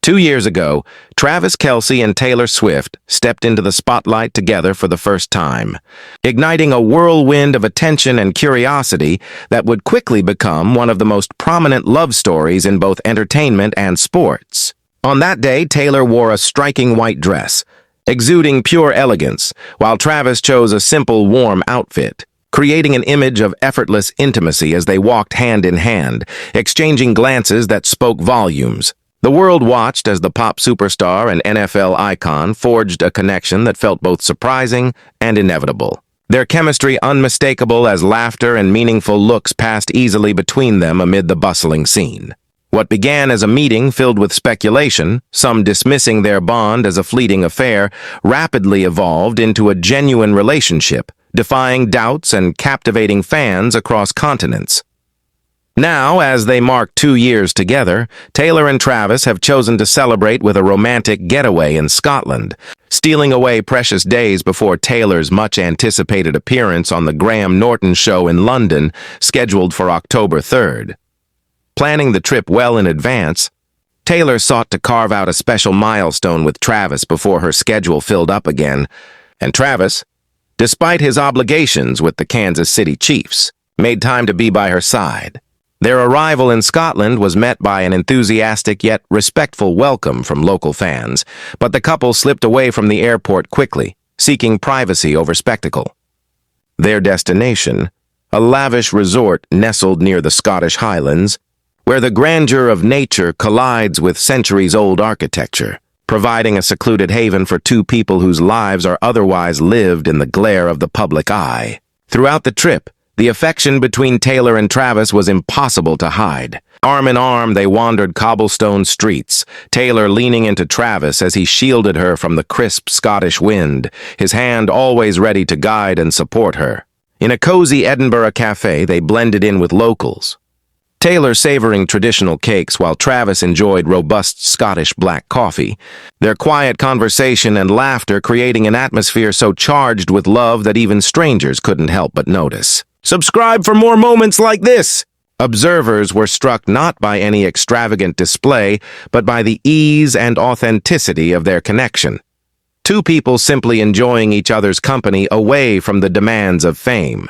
2 years ago, Travis Kelce and Taylor Swift stepped into the spotlight together for the first time, igniting a whirlwind of attention and curiosity that would quickly become one of the most prominent love stories in both entertainment and sports. On that day, Taylor wore a striking white dress, exuding pure elegance, while Travis chose a simple, warm outfit, creating an image of effortless intimacy as they walked hand in hand, exchanging glances that spoke volumes. The world watched as the pop superstar and NFL icon forged a connection that felt both surprising and inevitable. Their chemistry unmistakable as laughter and meaningful looks passed easily between them amid the bustling scene. What began as a meeting filled with speculation, some dismissing their bond as a fleeting affair, rapidly evolved into a genuine relationship, defying doubts and captivating fans across continents. Now, as they mark 2 years together, Taylor and Travis have chosen to celebrate with a romantic getaway in Scotland, stealing away precious days before Taylor's much-anticipated appearance on the Graham Norton Show in London, scheduled for October 3rd. Planning the trip well in advance, Taylor sought to carve out a special milestone with Travis before her schedule filled up again, and Travis, despite his obligations with the Kansas City Chiefs, made time to be by her side. Their arrival in Scotland was met by an enthusiastic yet respectful welcome from local fans, but the couple slipped away from the airport quickly, seeking privacy over spectacle. Their destination, a lavish resort nestled near the Scottish Highlands, where the grandeur of nature collides with centuries-old architecture, providing a secluded haven for two people whose lives are otherwise lived in the glare of the public eye. Throughout the trip, the affection between Taylor and Travis was impossible to hide. Arm in arm, they wandered cobblestone streets, Taylor leaning into Travis as he shielded her from the crisp Scottish wind, his hand always ready to guide and support her. In a cozy Edinburgh cafe, they blended in with locals, Taylor savoring traditional cakes while Travis enjoyed robust Scottish black coffee, their quiet conversation and laughter creating an atmosphere so charged with love that even strangers couldn't help but notice. Subscribe for more moments like this! Observers were struck not by any extravagant display, but by the ease and authenticity of their connection. Two people simply enjoying each other's company away from the demands of fame.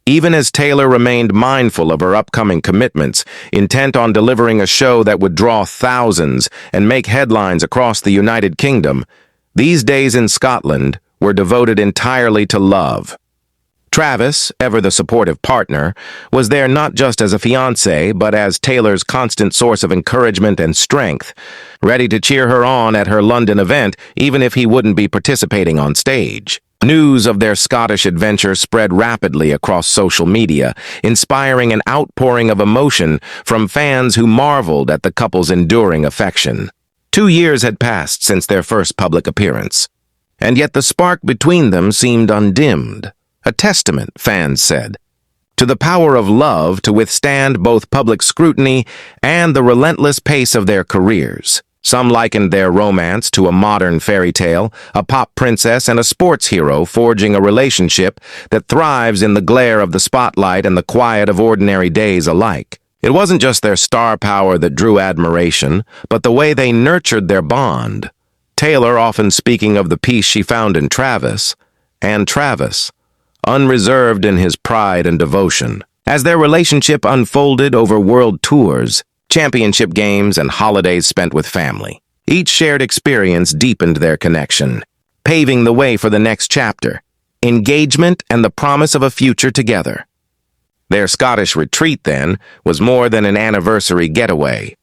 Even as Taylor remained mindful of her upcoming commitments, intent on delivering a show that would draw thousands and make headlines across the United Kingdom, these days in Scotland were devoted entirely to love. Travis, ever the supportive partner, was there not just as a fiancé, but as Taylor's constant source of encouragement and strength, ready to cheer her on at her London event, even if he wouldn't be participating on stage. News of their Scottish adventure spread rapidly across social media, inspiring an outpouring of emotion from fans who marveled at the couple's enduring affection. 2 years had passed since their first public appearance, and yet the spark between them seemed undimmed. A testament, fans said, to the power of love to withstand both public scrutiny and the relentless pace of their careers. Some likened their romance to a modern fairy tale, a pop princess and a sports hero forging a relationship that thrives in the glare of the spotlight and the quiet of ordinary days alike. It wasn't just their star power that drew admiration, but the way they nurtured their bond. Taylor often speaking of the peace she found in Travis, and Travis, unreserved in his pride and devotion. As their relationship unfolded over world tours, championship games, and holidays spent with family, each shared experience deepened their connection, paving the way for the next chapter, engagement and the promise of a future together. Their Scottish retreat, then, was more than an anniversary getaway.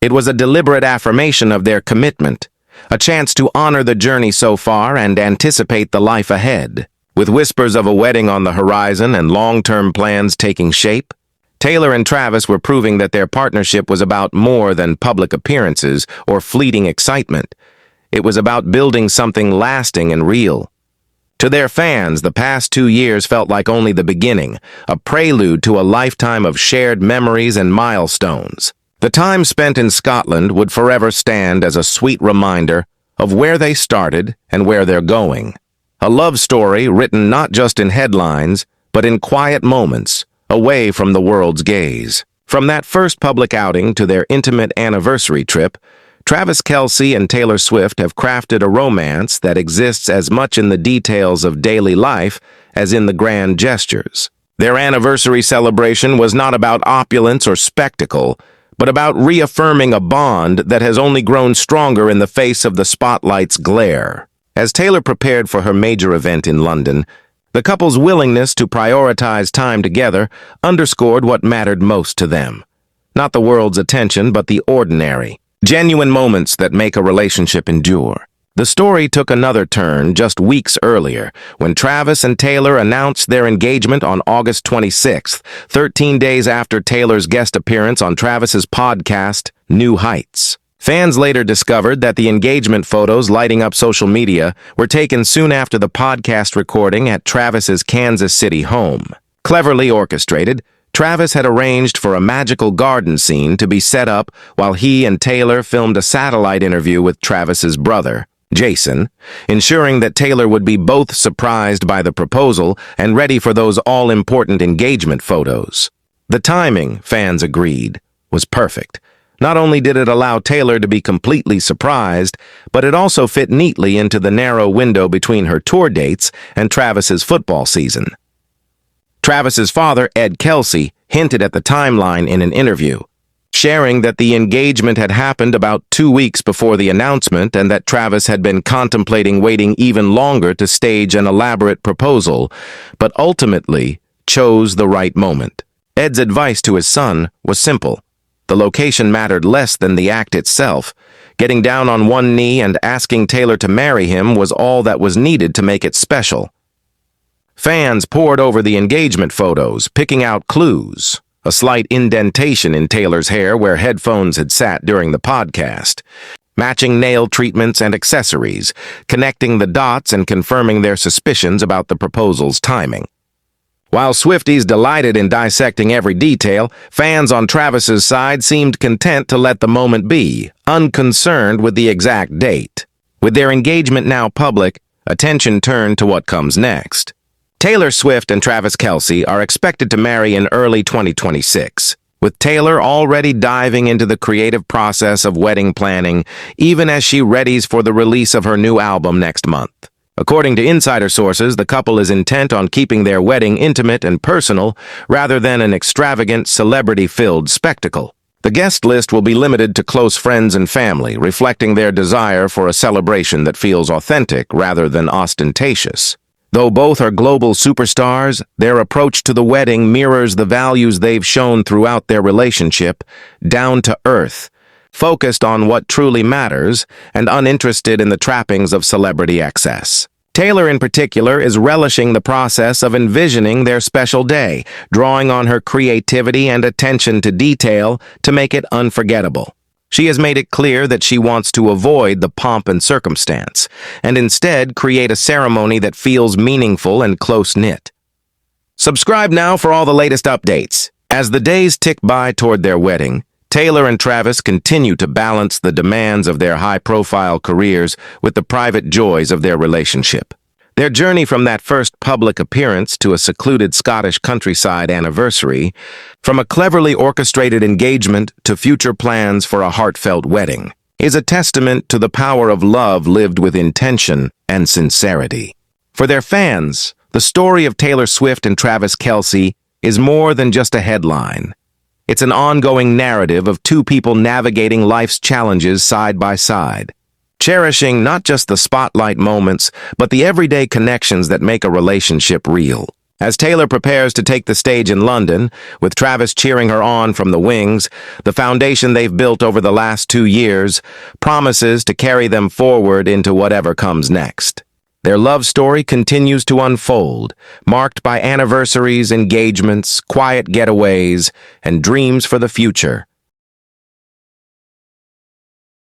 It was a deliberate affirmation of their commitment, a chance to honor the journey so far and anticipate the life ahead. With whispers of a wedding on the horizon and long-term plans taking shape, Taylor and Travis were proving that their partnership was about more than public appearances or fleeting excitement. It was about building something lasting and real. To their fans, the past 2 years felt like only the beginning, a prelude to a lifetime of shared memories and milestones. The time spent in Scotland would forever stand as a sweet reminder of where they started and where they're going. A love story written not just in headlines, but in quiet moments, away from the world's gaze. From that first public outing to their intimate anniversary trip, Travis Kelce and Taylor Swift have crafted a romance that exists as much in the details of daily life as in the grand gestures. Their anniversary celebration was not about opulence or spectacle, but about reaffirming a bond that has only grown stronger in the face of the spotlight's glare. As Taylor prepared for her major event in London, the couple's willingness to prioritize time together underscored what mattered most to them. Not the world's attention, but the ordinary, genuine moments that make a relationship endure. The story took another turn just weeks earlier when Travis and Taylor announced their engagement on August 26th, 13 days after Taylor's guest appearance on Travis's podcast, New Heights. Fans later discovered that the engagement photos lighting up social media were taken soon after the podcast recording at Travis's Kansas City home. Cleverly orchestrated, Travis had arranged for a magical garden scene to be set up while he and Taylor filmed a satellite interview with Travis's brother, Jason, ensuring that Taylor would be both surprised by the proposal and ready for those all-important engagement photos. The timing, fans agreed, was perfect. Not only did it allow Taylor to be completely surprised, but it also fit neatly into the narrow window between her tour dates and Travis's football season. Travis's father, Ed Kelce, hinted at the timeline in an interview, sharing that the engagement had happened about 2 weeks before the announcement and that Travis had been contemplating waiting even longer to stage an elaborate proposal, but ultimately chose the right moment. Ed's advice to his son was simple. The location mattered less than the act itself. Getting down on one knee and asking Taylor to marry him was all that was needed to make it special. Fans pored over the engagement photos, picking out clues. A slight indentation in Taylor's hair where headphones had sat during the podcast. Matching nail treatments and accessories, connecting the dots and confirming their suspicions about the proposal's timing. While Swifties delighted in dissecting every detail, fans on Travis's side seemed content to let the moment be, unconcerned with the exact date. With their engagement now public, attention turned to what comes next. Taylor Swift and Travis Kelce are expected to marry in early 2026, with Taylor already diving into the creative process of wedding planning, even as she readies for the release of her new album next month. According to insider sources, the couple is intent on keeping their wedding intimate and personal rather than an extravagant, celebrity-filled spectacle. The guest list will be limited to close friends and family, reflecting their desire for a celebration that feels authentic rather than ostentatious. Though both are global superstars, their approach to the wedding mirrors the values they've shown throughout their relationship, down to earth, focused on what truly matters and uninterested in the trappings of celebrity excess. Taylor, in particular, is relishing the process of envisioning their special day, drawing on her creativity and attention to detail to make it unforgettable. She has made it clear that she wants to avoid the pomp and circumstance, and instead create a ceremony that feels meaningful and close-knit. Subscribe now for all the latest updates. As the days tick by toward their wedding, Taylor and Travis continue to balance the demands of their high-profile careers with the private joys of their relationship. Their journey from that first public appearance to a secluded Scottish countryside anniversary, from a cleverly orchestrated engagement to future plans for a heartfelt wedding, is a testament to the power of love lived with intention and sincerity. For their fans, the story of Taylor Swift and Travis Kelce is more than just a headline. It's an ongoing narrative of two people navigating life's challenges side by side, cherishing not just the spotlight moments, but the everyday connections that make a relationship real. As Taylor prepares to take the stage in London, with Travis cheering her on from the wings, the foundation they've built over the last 2 years promises to carry them forward into whatever comes next. Their love story continues to unfold, marked by anniversaries, engagements, quiet getaways, and dreams for the future.